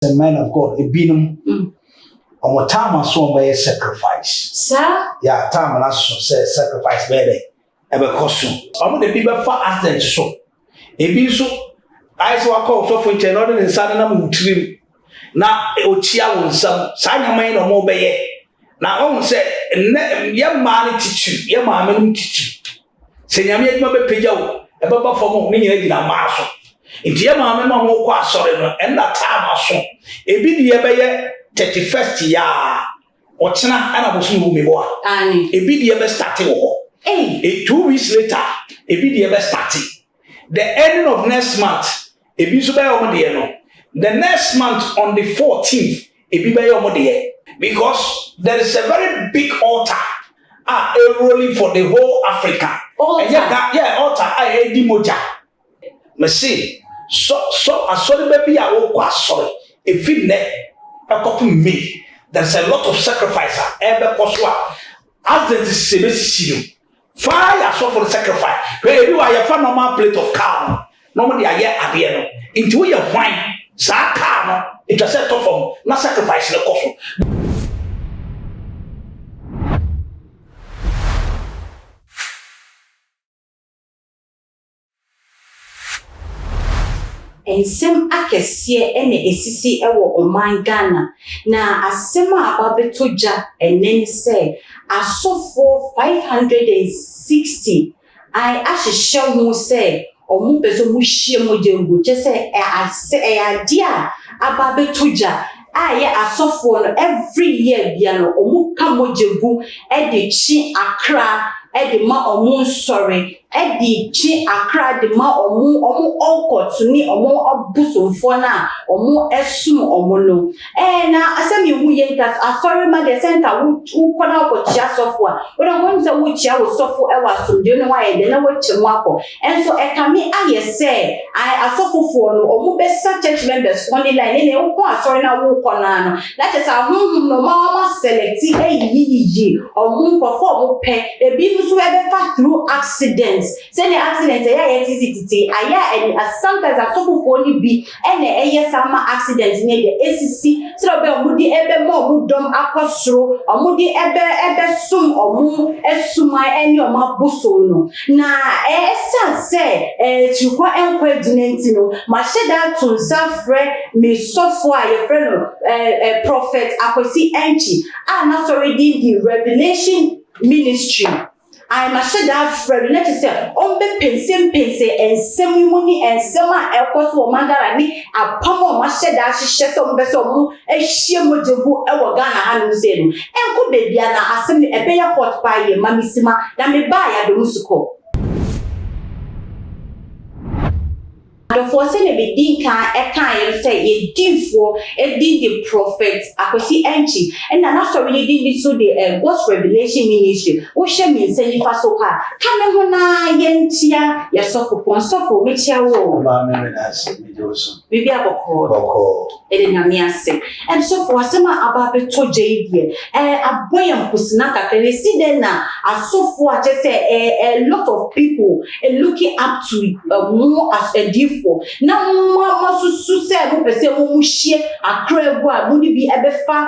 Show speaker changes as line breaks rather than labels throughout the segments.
The men of God, a binum. On what time I saw by a sacrifice.
Sir?
Yeah, time and I saw sacrifice baby. Ever costume. I'm the people for us then to show. A bisu, I saw a call for French and other than Sadana Mutrim. Now, Ochia will some sign a man or more bay. Now, I say, young man teach you, young man teach you. Say, I'm yet not a pigeon, a baba for me in a marshal. If your mamma won't quite sorry, and that time I saw a bit the 31st year. What's not, and I was moving more. A bit the best starting. A 2 weeks later, a bit the best starting. The ending of next month, a bit so by the next month on the 14th, a bit by because there is a very big altar rolling for the whole Africa. Altar. Yeah, altar. I had the moja. Mercy. So I saw the baby. I was sorry. If it ne a couple me, there's a lot of sacrifice. Ever possible. As the see fire I saw for the sacrifice. Where you are, you find normal plate of cow. Normally I get at the end. Into your wine, Zakano. It was set off from not sacrifice the coffin.
Ensem akɛseɛ ɛna esisi ɛwɔ ɔman Ghana na asɛm a ababɛtoja ɛnɛn sɛ asɔfo 560 ahyehyɛ ho sɛ ɔmo pɛ sɛ mo hyia mo gyengu kyɛ sɛ ade a ababɛtoja yɛ asɔfo no every year bia no ɔmo ka mo gyengu ɛde kyi Accra ɛde ma ɔmo nsɔre ɛde kyi Accra de ma ɔmo ɔkɔtuni ɔmo abusomfo na ɔmo ɛsum ɔmo no na asɛm yɛ hu yɛ nka asɔre ma de sɛnta wo kɔna ɔkɔkyi asɔfo a wona wɔn sɛ wo kyia wo sɔfo ɛwɔ asomdwe no wayɛ de na wɔkyɛ mu akɔ ɛnso ɛkame ayɛ sɛ asɔfofoɔ no ɔmo bɛsa church members on the line ne wo kɔ asɔre na wo kɔ na no that is ahonhom no ma select ɛyiyi ɔmo nkɔfo ɔmo pɛ ebi nso ɛbɛfa through accidents send the accident ya titi aya sometimes asofofo ni bi ene eye sama accident ne de esisi so be omudi ebe mo omudom akosoro omudi ebe sum omu esuma eni oma boso no na esa se chukwa enkwa dinenti no ma sheda to safre me sofo a ye friend prophet Akwesi Enchi na sorry the Revelation Ministry I must say that friend, let us say, on the pense, and ceremony and summer, of course, or mandarani, a pomo must say that she shed some besom, a sheer mojabu, our Ghana, and say, and could be Diana, assembly a better hot pie, Mamissima, that may buy at the musical. The first thing we did can say a deed for a the prophet Akwesi Enchi and also really did so the God's Revelation Ministry. What shall mean say if I so hard? Come on, yentia, yes, so for which I will. Maybe I will call it. And so for some about the to JD, a boy and Pusnaka, and see then now, as so for just a lot of people looking up to more as a deed. Na mama susu se mo pese mo muhie Accra go a mo ni bi ebefa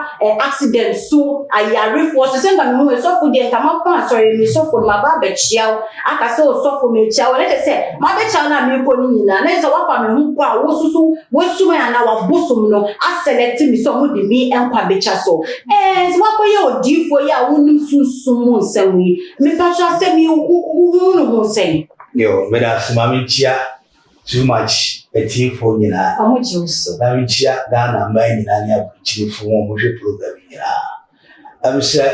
accident so ayarefo so se nga mo so fo de ntama pon asori mi so fo ma ba bechia aka se o so fo me chia let say ma bechia na mi ko ni nyina na so wa fa me hu ko a wo susu wo suma ya na wa bosum no a select mi so mo de mi enkwa bechia so so wa ko ye odifo ya wo nim susu mo nsanwi me pa so se mi wo no mo sen
yo me da sima chia too much a team for you now.
How much you so?
I'm here, Ghana, man, and I have chief for one program. I'm sure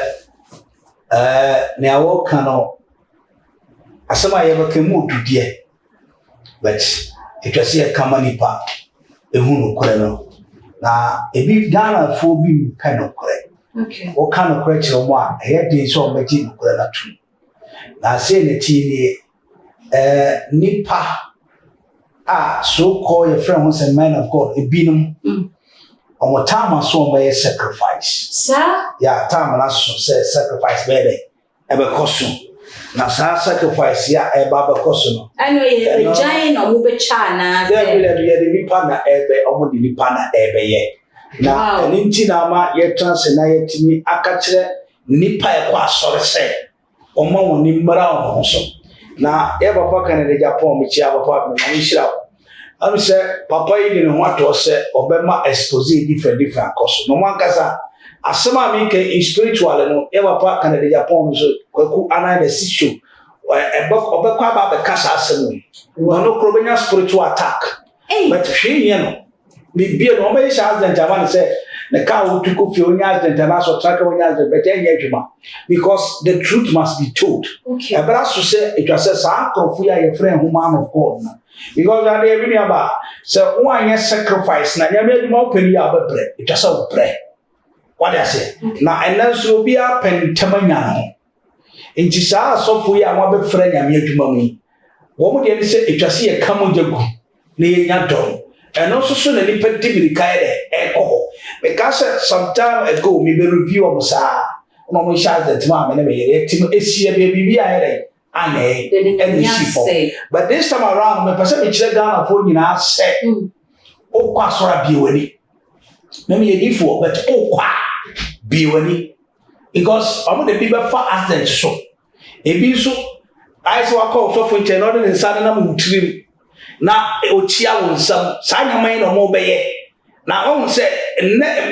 now what cannot as some I ever can move to dear, but it was here company park, a hunu colonel. Now, a big Ghana for being kind of correct.
Okay.
What kind of correction one? I had this on my team colonel too. Now, say the team, Nipa. So call your friend was a man of God, a binum. On what time I saw by a sacrifice.
Sir?
Yeah, time and I said sacrifice baby. Ever costume. Now, sacrifice, yeah, a baba costume.
I know you're a giant or move a china.
There will be the partner ebe, almost the partner ebe. na ɛne nti na ama yɛtra se na yɛtumi aka kyerɛ nipa ɛkɔ asɔre sɛ ɔma wɔn ni mmara wɔn so na yɛ papa Kennedy Japan mekyia papa me hyira I'm say papa yi de ne ho ato sɛ ɔbɛma expose different akɔso no one kasa asema mi ke spiritual no yɛ papa Kennedy Japan so kwaku anan the show ɔbɛkɔ aba bɛka saa asɛm yi no kro benya spiritual attack but hwe yɛ no bibie no ɔbɛyɛ sha agent ama ne sɛ ne ka wo tuko fi onya agent na so track onya agent but ɛnyɛ adwuma because the truth must be told ɛbɛra so sɛ etwa sɛ saa akɔfo ya yɛ friend who man of God na because that they really about so one year sacrifice na nyame adwuma opani ya bebre etwa sɛ obre what I say na ɛnan so obi a pentamanya no enti saa asɔfo yi a wa be frɛ nyame adwuma mu wo mo de ne sɛ etwa sɛ yɛ kamo jagu na yɛ nya dɔn ɛno so so na nipa dibiri kae de ɛkɔ because some time ago me be review am saa no mo sha that ma me na me yɛ tim esia be bibi a yɛ but this time around me person me kyerɛ Ghana for nyina sɛ okwa asɔra biwani na me yɛ difo but okwa biwani because ɔmo de bi bɛ fa accident so ebi nso ayɛ sɛ wakɔ so for nkyɛn na ɔde ne nsa na mu tirim na okyia wo nsam saa nyama yi na ɔmo bɛyɛ na ɔmo sɛ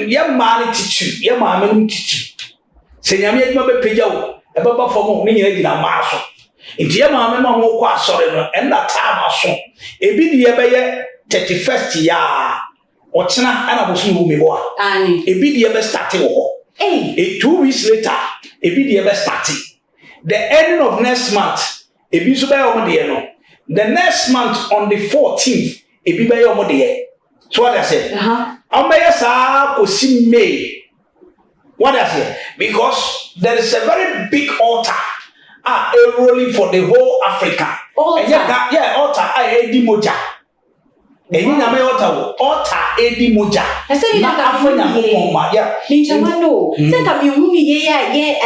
yɛ maa ne titi yɛ maame no titi sɛ nyame adwuma bɛ pagya wo ɛbɛba fam ne nyina gyina maa so nti yɛ maame no ho kɔ asɔre no ɛnna taama so ebi de yɛbɛyɛ 31st ya ɔkyena ana boso mu me boa ebi de yɛbɛ start wɔ hɔ 2 weeks later ebi de yɛbɛ start the ending of next month ebi so bɛyɛ ɔmo de no the next month on the 14th ebi bɛyɛ ɔmo de so what I say ɔmo bɛyɛ saa kosi May what I say because there is a very big altar rolling for the whole Africa. Altar edi moja. Eyi na me altar edi moja. Na afọ nya mo ma ya.
Minchamano. Se ka mi hu ni ye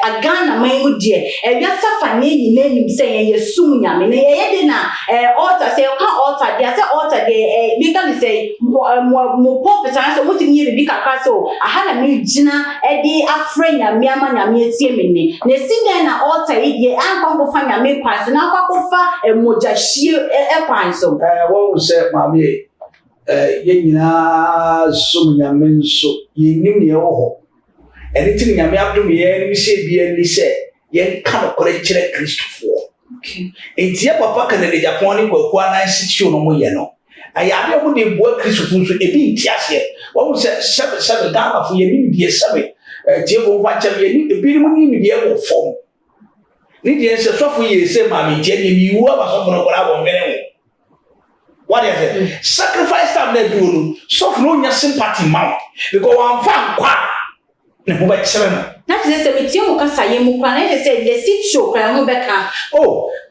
agana mai mu die. Bia safa ne yi na nim se ye sum nya me na ye de na altar se ka altar dia se altar de mi ka mi se mo pop san so mo ti ni bi kakra so aha na mi gina de afre nya me ama nya me tie me ne. Na si na altar yi de anko ko fa nya me kwan so na akwa fa moja hie kwan so.
What we say ma yɛ nyinaa som nyame nso yɛnim ne ɛwɔ hɔ ɛne ti nyame adom yɛ ne sɛ bia ni sɛ yɛnka no kɔrɛ kyerɛ kristofoɔ enti yɛ papa Kennedy Japan ne kwaku anan sitio no mo yɛ no ayade mo de boa kristofo nso ebi nti aseɛ wɔn sɛ sɛbe Ghana fo yɛnim die sɛbe tie fo fa kyɛm yɛnim ebi mo nim die wɔ fam ne die sɛ sɔfo yɛ sɛ ma me tie ne mi wu aba sɔfo no kɔra wɔ mene wo what is it sacrifice time na do no sɔfo no nya sympathy ma because one fan kwa ne ho bɛ kyerɛ no
na te sɛ me tie mo kasa yɛ mu kwa na te sɛ the sit show kwa ho bɛka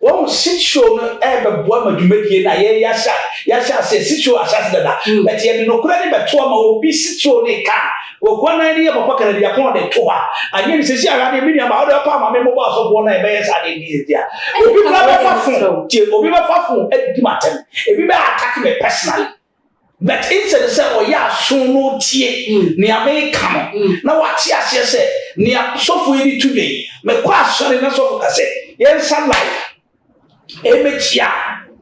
wɔn sit show no bɛ boa ma dwumadie na yɛ yɛahyɛ sɛ sit show ahyɛ dada but yɛ de no kura ne bɛto ama obi sit show ne ka wɔkɔ na ne yɛ papa Kennedy Japan de to ha anyɛ ne sɛ agade bi ne ama ɔde pa ama me mo ba asɔfo na ɛbɛyɛ sa de bi dia obi bɛ fa fo tie obi bɛ fa fo edi matem ebi bɛ attack me personally but instead say ɔyɛ aso no tie ne America no na wate ahyɛ sɛ ne asɔfo yi today me kɔ asɔre na sɔfo ka sɛ yɛn sa life emechia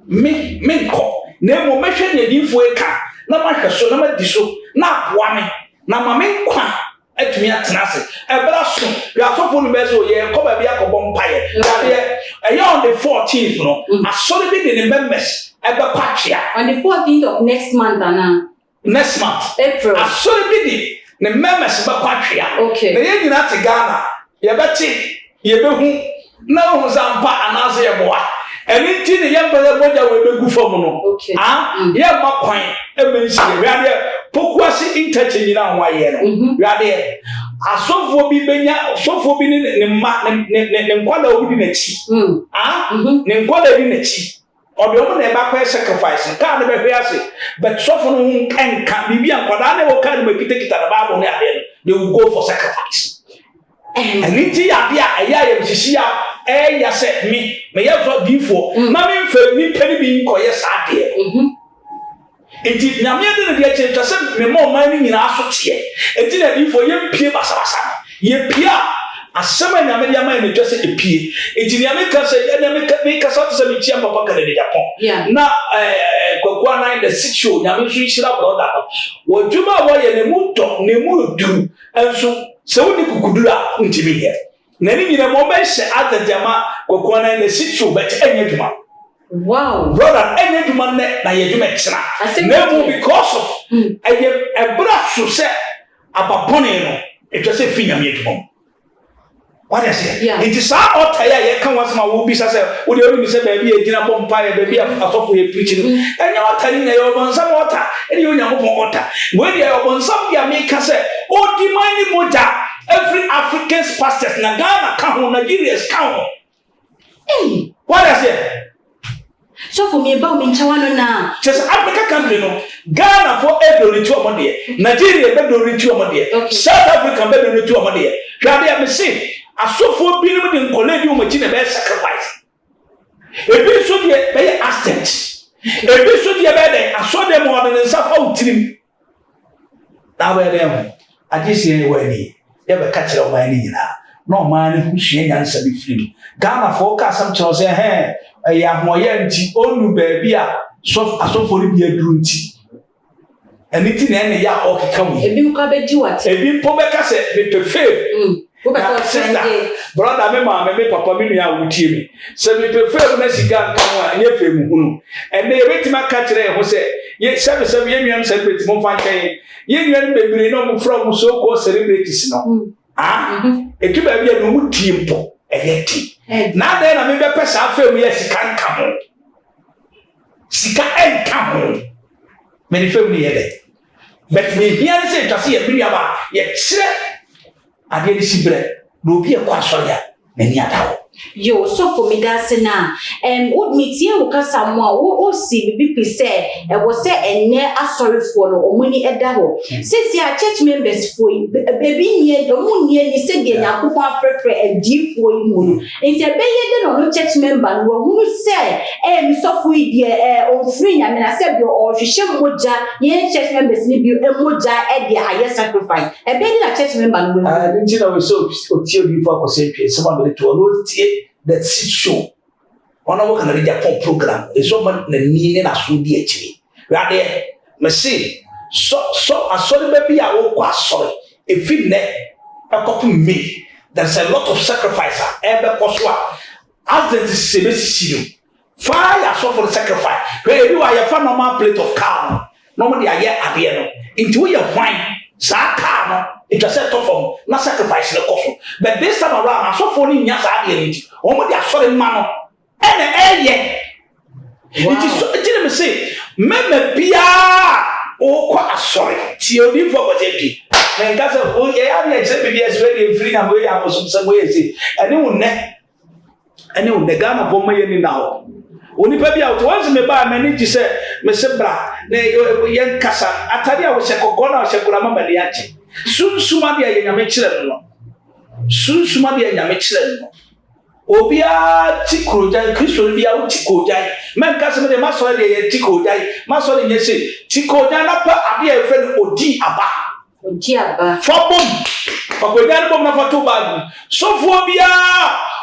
me nkɔ na mo mehwɛ ne difo eka na mahwɛ so na madi so na aboa me na mama nkwa atumi atena ase ebra so ya sofo no bezo ye ko ba bia ko bom paye ya on the 14th no asori bi de ne members ebe kwatwea
on the 14th of next month
next month
April
asori bi de ne members be kwatwea
okay
na ye nyina te Ghana ye beti ye behu na hu zampa anaze ye boa eni ti ne ye mbele moja we begu fom no ye ma kwan e mensi ye pokuasi interchange na nwa ye no wiade asofo bi benya sofo bi ne ma ne nkwada obi di nachi ne nkwada di nachi obi omo na eba kwa sacrifice ka na be hwe ase but sofo no nka bibi ankwada na wo ka na makita na Bible ne ade no they will go for sacrifice and ti ade a eya ye bisi ya ya se me ye so bifo na me mfa ni pani bi nkoye sa ade enti nyame de ne de akyere twa sɛ me ma ɔman no nyinaa so teɛ enti na di fo yɛmpie basabasa yɛ pia asɛm a nyame de ama ne twa sɛ epie enti nyame ka sɛ me kasa to sɛ me tia papa ka de Japan na kwakwa nan the sitio nyame so hyira brother no wɔdwuma a wɔyɛ ne mu tɔ ne mu duru enso sɛ woni kukuduru a ntimi yɛ na ne nyina mo bɛhyɛ adadama kwakwa nan the sitio bet enye dwuma.
Wow,
brother, any demand na ye dwuma kyena. Na because of a bra so say abapone no, it was a finya me dwuma. What I say? It is our otaya ye kan wasma wo bi say wo de oni say baby e gina bompa e baby asofo ye preaching. Enya otani na ye obonsam ota, e de onyamopon ota. We de obonsam ya make say o demand moja every African's pastors na Ghana kan ho, Nigeria's kan ho.
Hey,
what I say?
So for me about me chawano na
just Africa country no Ghana for every two amode Nigeria be do ritu amode South Africa be do ritu amode hwade am say asofo bi no de nkole di umachi na be sacrifice ebi so de be assent ebi so de be de aso de mo de nsafa utirim na be dem agisi wani e be ka kire o man ni nyina no man ni husue nyansa bi firim Ghana for ka sam kire say he ya hoye nti onu baabi a asofo ri bi aduru nti aniti na ene ya okeka mu
ebi mko abeji wate
ebi po beka se me prefer
go back to
brother me ma me papa me nua wutie mi se me prefer na sika nka ho a nye fe mu hunu ene ye betima ka kire ho se ye sebe ye nua celebrate mo fan kan ye nua no bebire no mo from so ko celebrities no etu ba bi no mu tie mpo eye ti na de na me be pesa afem ye sika nka ho sika enka ho me ni fem ni ye de but me here say to say ye bi aba ye kire ade ni sibre no obi e kwa so ya na ni adawo
yo so for me that na would meet you wo kasa mo a wo si bibi pese e wo se enne asori fo no omuni eda ho sisi a church members fo baby nie do mu nie ni se de yakopon afrefre edi fo yi mu no nti be ye de no church member no hunu se mi so fo yi de on free nya me na se bi o hwehwe moja ye church members ni bi moja e de aye sacrifice e be de na church member no
nti na we so otio bi fo akose twe se ma be to no tie that sit show ona wo kana Japan program so man na ni ne na so di akiri rade me say so asori ba bi a wo kwa asori e fi ne akopum me there's a lot of sacrifice e be koso as the sebesisi fire so for sacrifice where you are your normal plate of cow no mo dia ye ade no into your wine saka no it was set from na sacrifice the cost but this time around so for ni nya sa ade ni o mo dia sori ma no eye it is so did me say meme bia o kwa asori ti odi for go dey men ka say o ye ya na che bia so dey free na we ya so so we say ene wo ne Ghana for me ni na ho onipa bia o once me ba me ni ji say me se bra na ye nkasa atari a wo se kokko na wo se kura mama de ache sunsuma de ye nyame kire no sunsuma de ye nyame kire no obia tikroja Kristo bia wo tikroja men ka se me de maso de ye tikroja maso de nye se tikroja na pa ade e fe no odi aba fobom fakoja no bom na fato bag so fo bia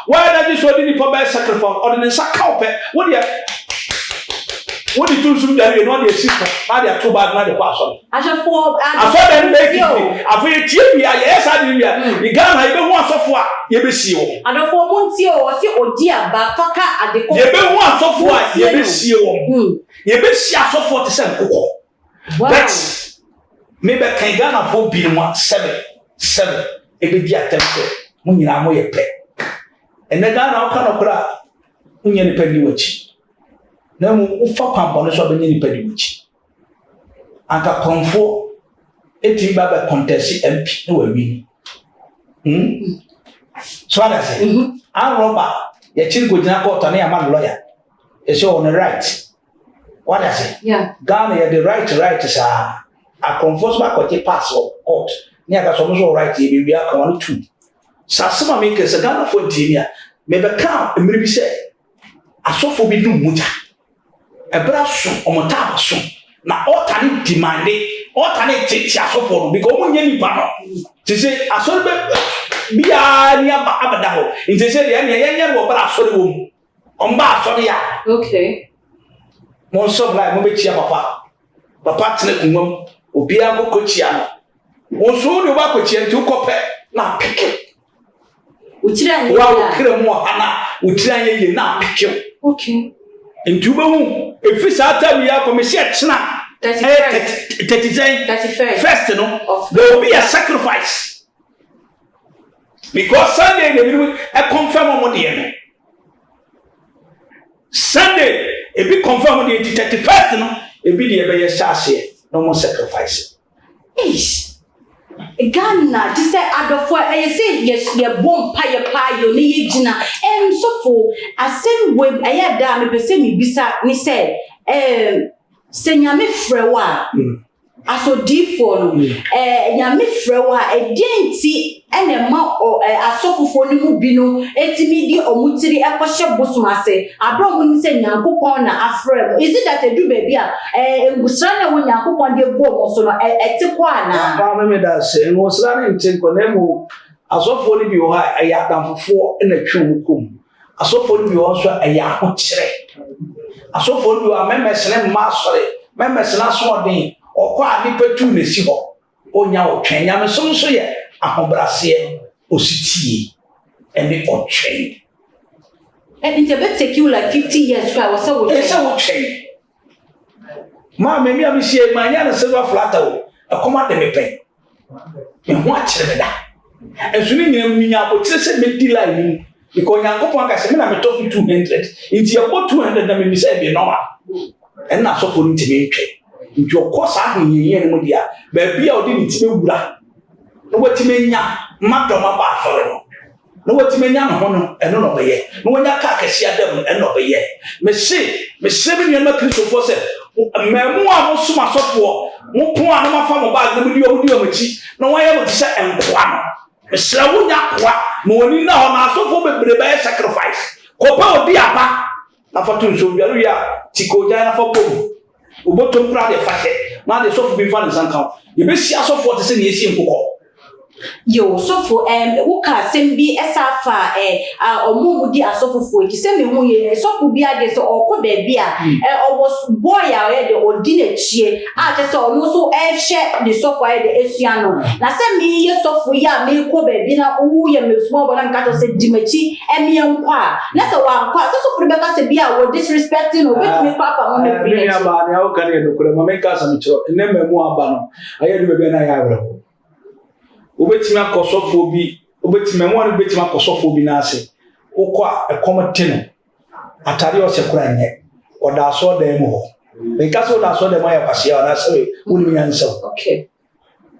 why that is what the power sacrifice or the sakaupe what the two there no the sister na the two bag na the pastor aso dem make it afo etie bia yes ade bia the Ghana e be hu asofo a ye be sie wo
adofo montie o se odi aba faka ade ko
ye be hu asofo a ye be sie wo ye be sie asofo te se nkoko but me be kan Ghana fo bi no 7 e be di atempe mo nyina mo ye pe ene Ghana o kana kura unye ni pedi wachi na mu ufa kwambo so benye ni pedi wachi anka konfo eti baba contest MP na wawi so ana say an roba ya chiri go jina court na ya man lawyer e show on the right what I say Ghana ya the right sa a konfo so ba ko ti pass court ni aka so so right e bi aka 1 2 sasema me kese Ghana for ntimia me be ka emiri bi se asofo bi du muja ebra so omota so na altar ni demand altar ni tete asofo no because omo nya nipa no ti say asori be bia ni abada ho nti say de nya wo bra asori wo mu omba asori ya
okay
mo so bla mo be chia papa tene kunwam obi akoko chia no wo so de ba ko chia nti ukope na peke
utira nya
wa kire mo ana utira nya ye na peke
okay
nti ubehu efi sa time ya ko me se chena 31st first no there will be a sacrifice because Sunday they will confirm on the Sunday it be confirm on the 31st no it be the be share no more sacrifice
ish Ghana just say adofo say yes ye bom pa yo ne ye gina so for asem we eya da me pese me bisa ni say senyame frewa asodifo no nyame frewa edenti ene ma asofofo ni mu bi no etimi di omutiri ekwohye bosumase abro mu se nyankopon na afrem is it that edu baby a ngusra na wo nyankopon de bo so no etiko ana
ba me da se ngusra na ntinko na mu asofo ni bi wo ha eya damfofo na twem kom asofo ni bi wo so eya ahokire asofo ni wa memesene ma sore memesena so odin okwa ni petu na si ho onya otwen nyame so ye ahobrase ositie and otwen
and it will take you like 50 years to was so
otwen ma me am sie manya na silver flatter o akoma de me pen me ho a kire me da enso ni nyam nya abotire se me di line ni because nyankopon ka se me na me top 200 inti ya 200 na me say be normal en na so for ntime ntwe nti okosa ahunyenye ne mu dia ba bia odi ntime wura no watime nya madoma ba sore no watime nya no ho no eno no beye no wanya ka akasi adam eno beye me se bi nyama kristofo se memu a mo suma sofo mo pon a no mafa mo ba no di o machi no wanya mo tse enkoa no me se wo nya koa mo woni na ho na sofo bebre ba sacrifice ko pa odi aba na fatu nso biaru ya tikoja na fopom obotom pra de fate na de sofo bi fa ne sanka ye be sia sofo te se ne esi nkokọ
yo sofo wuka sembi esafa omumudi asofofo eki se me hu ye sofo bi ade so okọ ba bia owo boy a ye de odine chie a te so onu so ehye de sofo a ye de esua no na se mi ye sofo ya me ko ba bi na wu ye me small bona nka to se dimachi emi enkwa na se wa nkwa so sofo be ka se bia wo disrespecting o bet me papa mo me free
ya ba ne o kan ye no kure ma me ka sa mi chiro ne memu aba no aye de be na ya awre obetimi akosofo bi obetimi mo anu betimi akosofo bi na ase okwa ekomete no atare o sekura nye oda so dem ho because oda so dem ya kwase ya na se woni nyansa
okay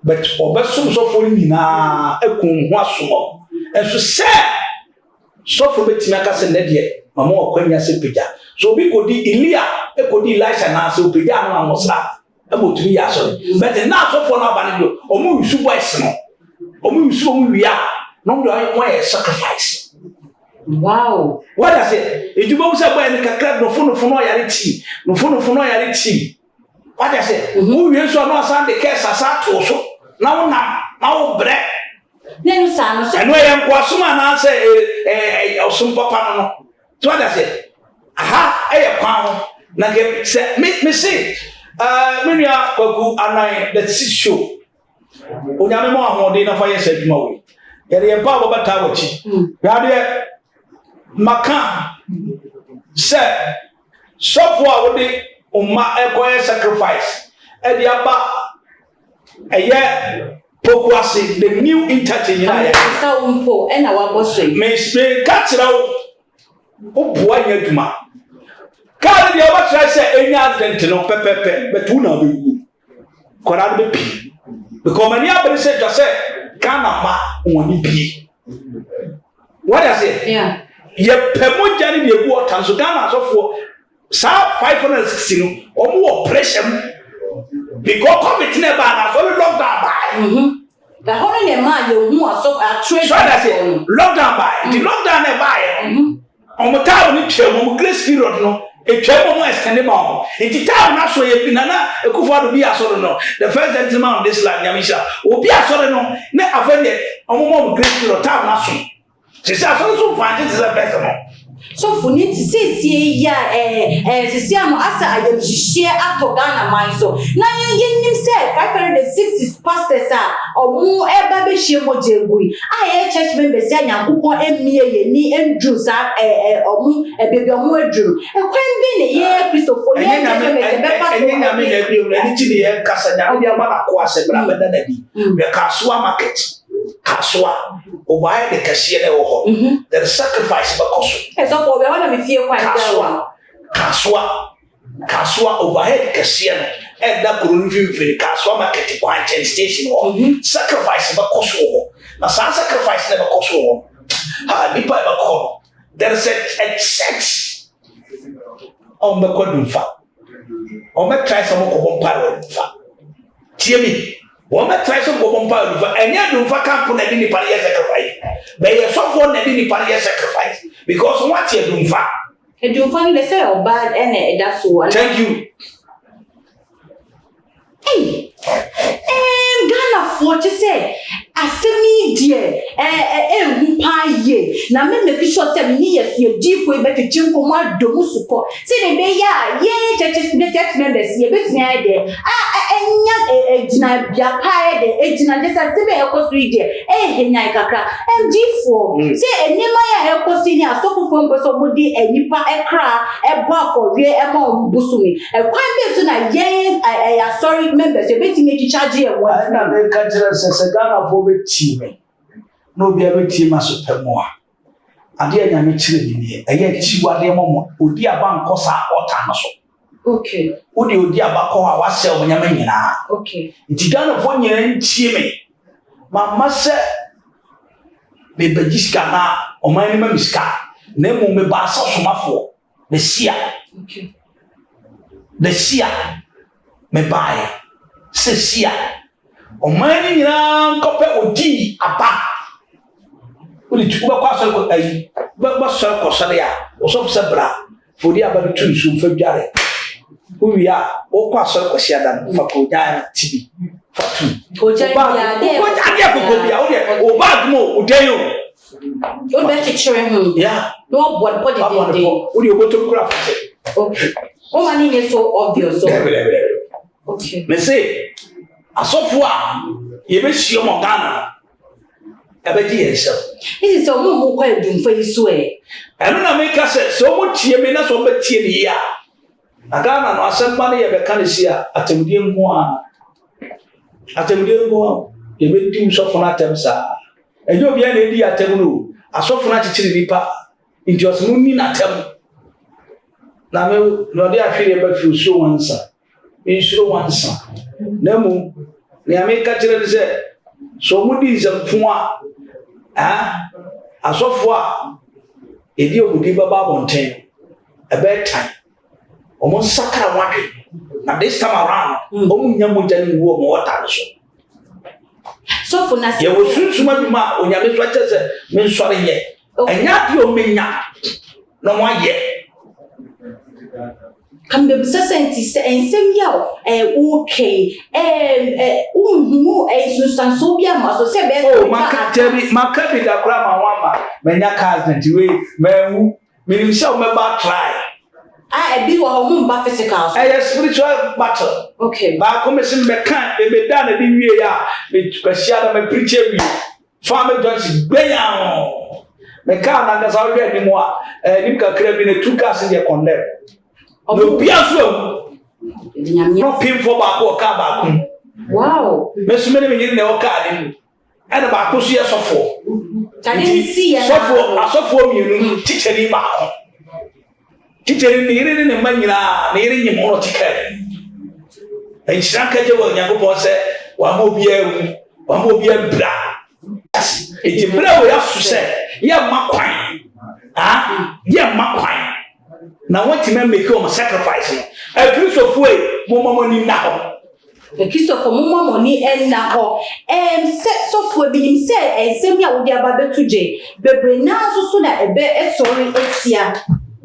but obesum sofo ni na ekun ho asomo enso se sofo betimi akase ne de mama okwanya se pija so bi kodi Elia ekodi Elisha na se opija no amosra abotumi ya so but na sofo na ba ne do omu yusu boys no omu yusu omu wia no do why sacrifice
wow
what I say ejuba usa boy ni kakra no fono yare team no fono yare team what I say omu wie so no asan de kesa sa to so na wo bre
nenu sa no so
eno ye nko asoma na say osum papa no so what I say aha kwa ho na ke say me say me nia kwaku anan the show onyame mo ahode na fa yes adwuma we yere empa bo bata wachi yade maka se sofo a wode umma ekoye sacrifice e dia ba eye pokuase the new interchange na ya
sa umpo e na wa boso
me ka tira wo boa nya adwuma ka dia ba tira se enya accident no pepepe betu na be kora be pi because many abri say just say Ghana ma woni bi what I say
yeah
ye pemoja ni de go tan so Ghana so for sa 560 no omo operation because COVID never na so lockdown by
the whole ne ma ye hu aso a trade
so that say lockdown by the lockdown e by omo ta oni twem omo grace period no etwa mo extend mo enti time na so ye bi na Akufo-Addo bi asoro no the first gentleman on this land Nyamisha obi asoro no na afende omomo great no time na so se se asoro so fante is the best no
so for need to say ya se se ano asa ayemhihie atogana man so na nim say 560 pastors omo eba be hie mo jengui church members ya Nyankopon emie ye ni endru sa omo ebebi omo adru ekwan bi ne ye Christopher ye church members be pass
enye na me na bi o ni ti ye kasa nya obi ama ko ase bra beda na bi we Kasua market Kasua over the cashier ho the sacrifice because
so for we want me fie kwan
Kasua overhead cashier and that could review Kasua market kwan station ho sacrifice because ho na sacrifice never because ho nipa ba ko there is a church on the kodunfa on me try some ko bompa fa tie mi wọ́n bẹ try some ko bompa fa enya dunfa camp na di nipa ye sacrifice but ye so for na di nipa ye sacrifice because what ye dunfa
edunfa ni say o bad and that's one
thank you
hey Ghana for to say asemi die ehu pa ye na me make sure say me ye fie difo e be twinko mo adomu support say ne be ya ye church members ye be tia de enya ejina bia pa de ejina de say be ekoso ide henya kakra difo say enima ya ekoso ni asofofo mboso bodi enipa ekra eba for we ema ombusumi ekwan be so na ye sorry members ye be tia charge ye one
na me kajira se Ghana for be team no be a team asopemo ade anya me kire ni eye chiwade momo odi aba nkosa ota no so
okay
odi aba ko a wase o nyama nyina
okay
nti Ghana for nyina ntie me mama se me bagiska na o man ni ma miska na mu me ba sa somafo the sia
okay
the sia me bae se sia o man ni nyina nkope odi aba uli tuba kwa so ko ayi ba so ko so ya o so se bra fodi aba no tunsu fa biare uya o kwa so ko sia dan fa ko nya tibi fa tu
ko ja ya de
ko ja de ko bia o de o bag mo o de yo
o be chichere hu
ya
no bod body de
o de o boto kura fa
okay o mani ni so obvious so okay
me say asofo a ye be hie mo Ghana abedi yenso
this is mo kwa edunfa iso
eno na make say so mo tie me na so be tie ni ya na Ghana no asemba ne ye be kan si a atemdie nko a ye be di usofo na atem sa enyo bia na edi atem no asofo na chichiri nipa injos mu ni na atem na me no de ahwere ba fi so wansa insuro wansa na mu ni America kire se so mu di zamfo a asofo a edi obudi baba bonten ebe time omo sakara wake na this time around omo nyamo jani wo mo wata so
so for na
ye wo sunsuma bi ma onyame so ache se me nsore ye enya bi o menya no mo ye
kambe senti se ensem ya okay unhu sustanso bia ma so se be
makabi da kura ma wamba menya cousin we mewu minim se o me ba try
ebi wo ho mba physical
spiritual battle
okay
ba ko me sim be kan e be da na di wie ya me tukashia na me preacher wi family don't gbenya me kan na ga sa we ni mo a nim ka kra bi na two cars dey condemn no piaso no pin for ba ko ka ba ko
wow
me so me ni ne o ka ni ana ba ko so ye sofo
kan si ya
sofo mienu teacheri ba ko teacheri ni ire ni manyira ni ire nyi mo tikere en shanka je wo Nyankopon se wa mo bia bra eti bra wo ya so se ye makwan ye makwan na what men make you sacrifice no Christopher mo mama ni na ho
Christopher mo mama ni en na ho so for bi nim say ensem ya wo dia ba betuje bebre na so na ebe sorry etia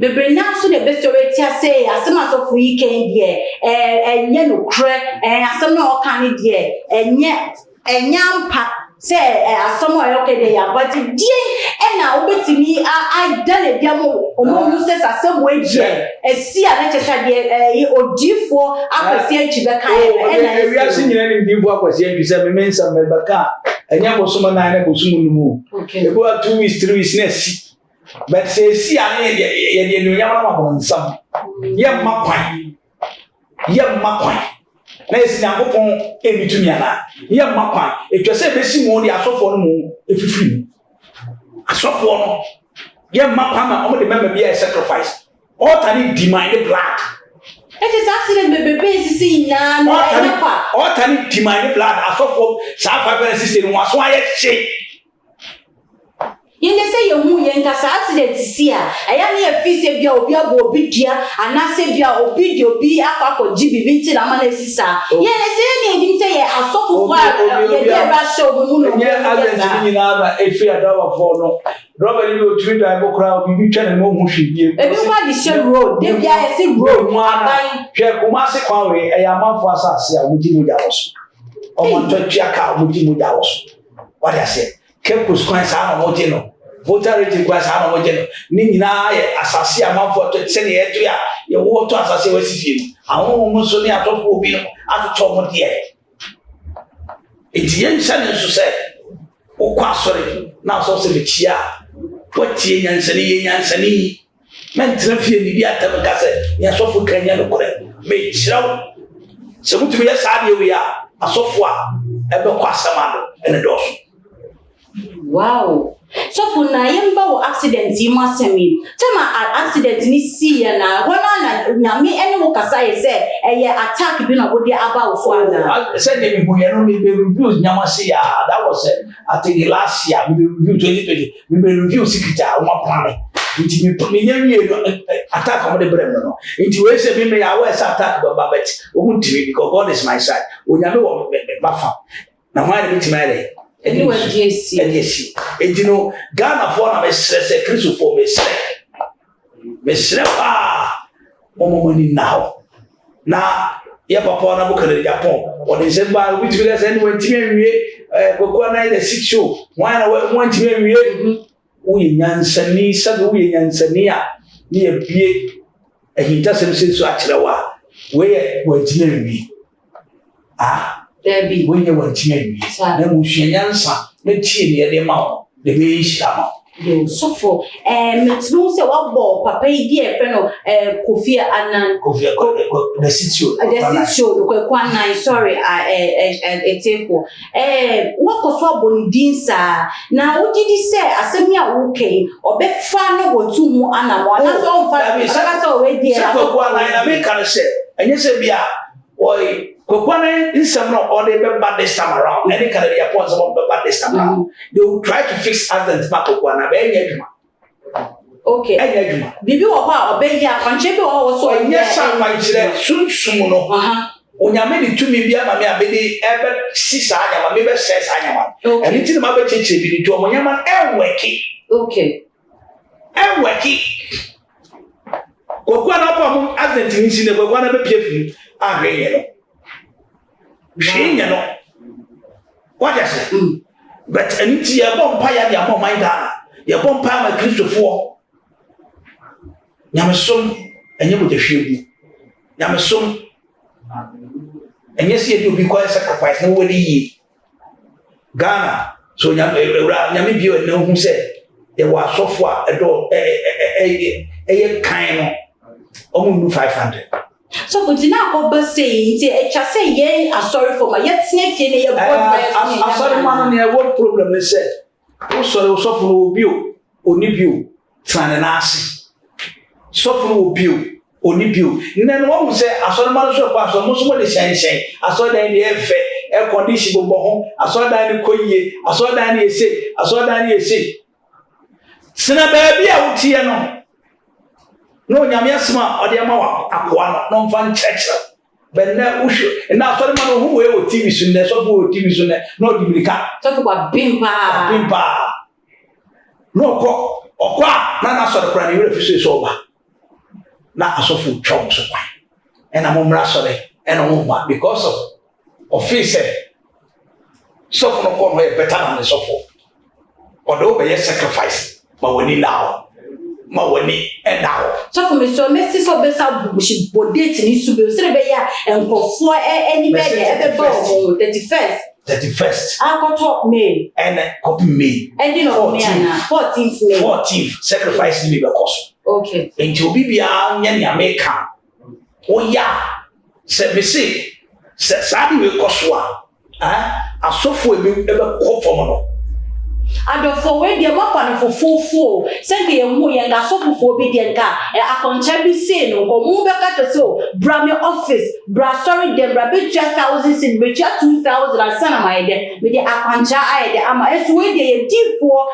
bebre na so de bestori tia say asem asofo yi ken de enye no kre asem na o kan de enye ampa say asem o yoke de ya but die na obetimi I done bia mo omo say asem we je esi a na chesa de odifo akwasi anchi be kan
na wi asin nyina ni difo akwasi anchi say me mensa me baka enye bosoma na na bosumu numu ebo 2 weeks 3 weeks na si but say si a ye no yama ma bon nsam ye makwan na esi Nyankopon emitumi ana ye makwan etwese besi mu de asofo no mu efifiri asofo no ye makwan ma omo de mema bia sacrifice all tani demand blood
it is accident bebe sisi na no
all tani demand blood asofo sa 560 no aso aye che
yende say you yenka sa accident si a eya na afise bia obi abo obi dia anase bia obi di obi akwa GBB ti na ma na sisa yende say ni say asofo kwa ye dey ba show mu no
ye agent ni na na efi adawa for no Robert ni o tiri da bokra obi bi twa na mo hu hwebie
ebi kwa di share road dey bia e say road mu aban
hwe kuma se kwa we eya manfo asase a wuji mu jawo so o mo to twa ka wuji mu jawo so what I say kepus kwa sa na mo je no voter rate kwa sa na mo je no ni nyina ye asase a manfo to se ne eto ya ye wo to asase wasifie no awon mo so ni atofo obi no atoto mo de etiyen sane so se o kwa sori na so se bechia watie nyansani mentra fie ni dia tam ka se ya sofo kanya no kore me chiraw se mutumi ya sa de wi a asofo a ebe kwa samado ene doso
wow so for na yemba wo accident yi masemi tema accident ni si ya na hona na nyame ene wo kasa ye se eye attack bi na body aba wo so ana
said me bu no me review nyamase ya that was I think last year we review 2020 we review sikita o plan nti me nyawie no attack on the brain no nti we say me ya we attack baba bet o huntiri because God is my side o nyame wo bafa na why be timale
anyway GC
no Ghana for na me stress Christ for me stress mani now na ye papa na buka de Japan o de se ba which be say when time wie kokwa na the six show why na when time wie wo nyansani sabe wo nyansani a ni ebie ehinta sem se so akyerewa we time wie
Debbie
when you want to na mu hwenyansa na tie ne de ma wo de be hira
yo so for metimo se wabo papa yi di e fe no Kofi Annan
the sitio
ko kwanan sorry etefo wako so abonidin sa na wogidi se asemi a wo ken obefa no wotu mu anamo na so on fa aka so we di e
ko kwanan na me kan se enye se bia oi Kokwane insam no or they be bad this time around. Any kind of Japan some be bad this time around. They will try to fix accident back kokwana be enye adwuma.
Okay.
Enye adwuma.
Bibi wo ha obe ya kwanche bi wo so
enye san manchire sunsum no. Onyame de tumi bia ma me abedi ebe sisa anya ma me be ses anya ma. Eni ti ma be cheche bi ni to omonyama enweki.
Okay.
Enweki. Kokwana pa mu accident ni sine kokwana be piefi ahwe no. Shinya no. What is it? But anti ya bompa ya dia mo man Ghana. Ya bompa ma Christopher. Nyamesom enye mo tehwebu. Nyamesom enye se ye obi kwa sacrifice na wo yi. Ghana so nyame bio na hu se ye wa asofo a edo eye kan no. Omu 500.
So for dina ko be say nti e twa say ye sorry for my yet tie fie ne ye boy
sorry man no e what problem ne say o sorry o so for obi o oni bio tran na ase so for obi o oni bio nne no wo say asori man so pa so mo so mo de shen asori dan de e fe e condition bo ho asori dan ni koyie asori dan ni ese asori dan ni ese sina ba bia wo tie no no nyame asema ode ma wa akoa no mfa nchechera benna usho na asori man hu we o TV so ne so for TV so ne no dibrika
so for bimpa
no ko okwa na na asori kra ni we fi so ba na asofo twom so kwan ena momra sore ena momma because of office sofo no ko no e better than the sofo odo be sacrifice ma woni now ma woni now
sofo me so messi so be sa bushi bodate ni sube so be ya enkofo eni be de e be 31st akoto May
and copy May
ending of May na 14th May
14th sacrifice ni be koso
okay
enti obi bia nya ni America oya se be say se sadi we koso asofo e be ko fom no
adofo we de mafa no fofofo se ke yemu ye nga sofofo bi de nka akoncha bi say no ko mu be ka to so bra me office bra sorry dem bra be 2000 sin be 2000 asana ma ye de me de akoncha aye de ama eso we de ye difo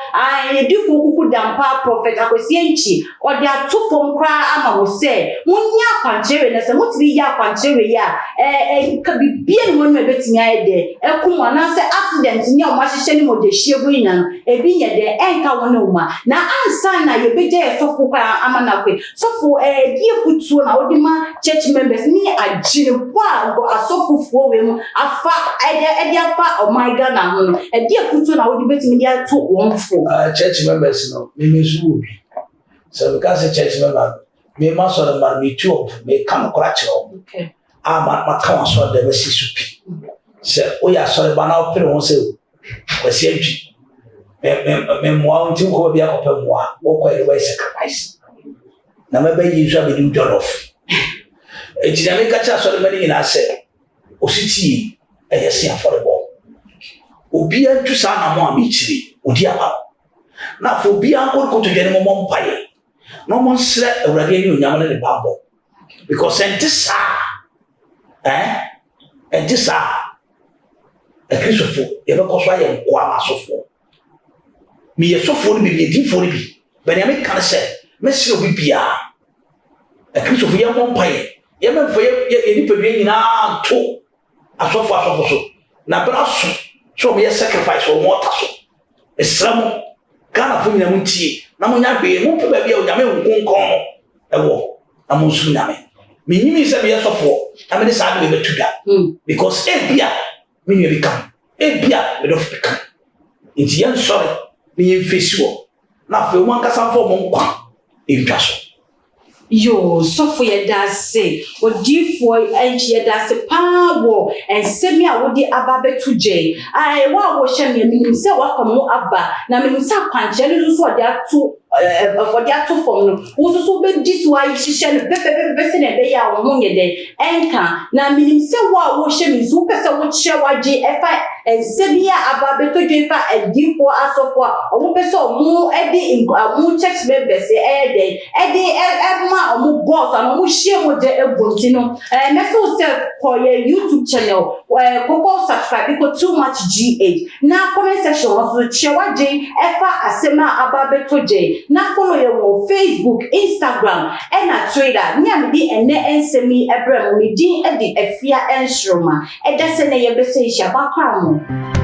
ye difo kuku dampa prophet akosi enchi o de atufo nkra ama wo se munya akoncha we na se mutibi ya akoncha we ya ka bibie no no betimi aye de ekum na se accident ni o ma hihye ni mo de hiegu ina ebi nye de enka wona uma na ansa na ye beje sofo kwa amana kwe sofo die futuo na odima church members ni agire kwa go asofo fuo we mu afa ede afa oh my god na ho die futuo na odi betimi dia to wonfo
church members no me mesu obi so because church members me ma so the man me tube me come kwachiro
okay
ma kan so de be sisupi se oya so le bana opere won se kwasi antwi me moa unti ko bia ko pe moa wo ko e we sacrifice na me be yisu be do jollof e ti na me ka cha so le mani na se ositi e yesi affordable obi antu sa na mo amichiri odi aba na fo bi an ko to gene mo mpaye no mo nsre awurade ni onyam ne bambo because entisa e Christopher e be ko so aye kwa masofo me yesofo ni bi edifo ni bi bani ame kan se me se obi bia e Christopher ye mo mpaye ye me fo ye ni pedwe nyina to asofo so na bra so me sacrifice o mo ta so esram kana fo nyina muntie na mo nya be mo pe ba bia o nyame nkonkon ewo na mo su nyame me nyimi se me yesofo na me sa de be tuda because bia me nwe bi kan bia me do fi kan nti yan sorry ni mfesiwo na fe wo ankasa fo mo nkwa entwa so
yo sofo ye dase odifo enchi ye dase pawo ensemi a wodi aba betuje ai wa wo hye me minim se wa fa mo aba na minim se kwanche no so odi ato for dia to form no wo so be diswa hihye no pepe se na be ya wo ho nye de enka na minim se wa wo hye me so pese wo kire waje efa ensemi a aba betuje fa edifo asofo a wo pese mo edi mo church members de omu boss and omu share mo de egbonti no me feel self for your YouTube channel go subscribe because too much GH na comment section also chewaje efa asema ababetoje na follow your Facebook Instagram and Twitter nya me di ene ensemi ebrem me di e di efia ensroma edase na ye bese isha bakra mo